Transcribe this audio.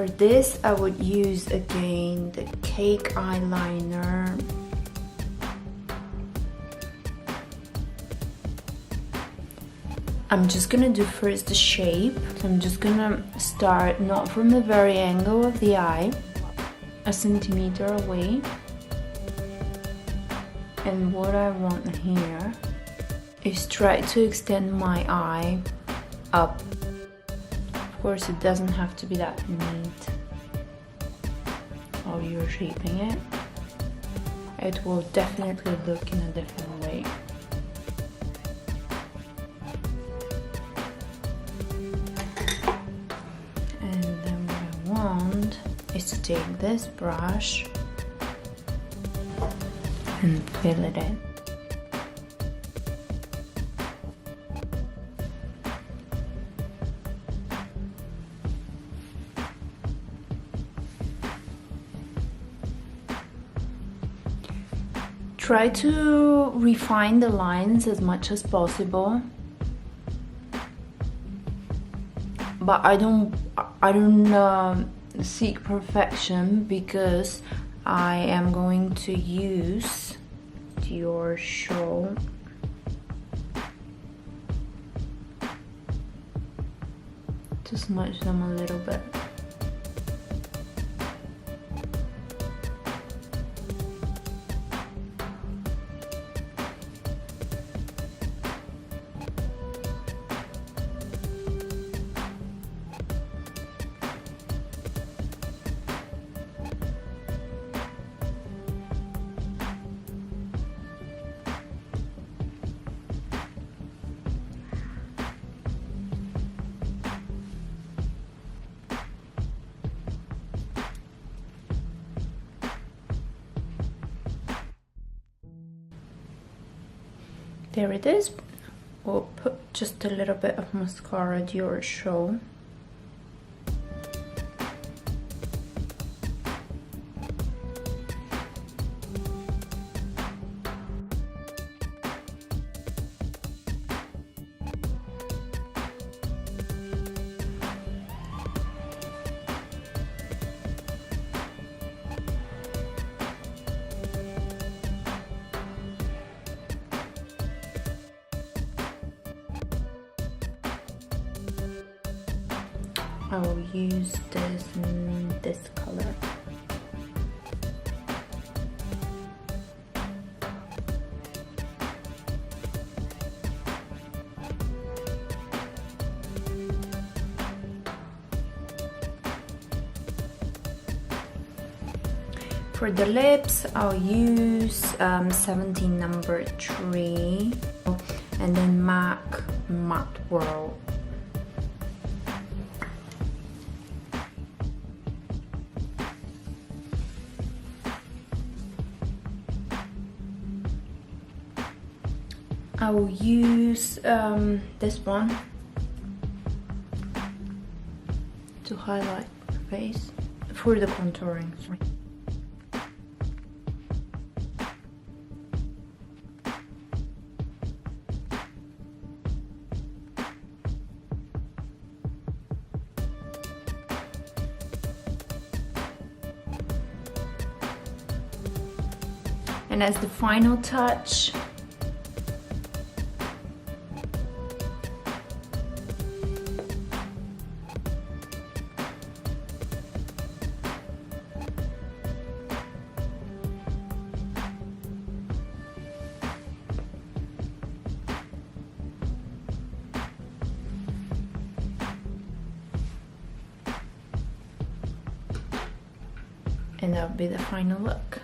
For this, I would use again the cake eyeliner. I'm just gonna do first the shape. So I'm just gonna start not from the very angle of the eye, a centimeter away. And what I want here is try to extend my eye up. Of course, it doesn't have to be that neat while you're shaping it. It will definitely look in a different way. Is to take this brush and fill it in. Try to refine the lines as much as possible, but I don't seek perfection, because I am going to use your show to smudge them a little bit. There it is. We'll put just a little bit of mascara at your show. I will use this in this color. For the lips, I'll use 17 number 3 and then MAC Matte World. I will use this one to highlight the face for the contouring. Sorry. And as the final touch, and that would be the final look.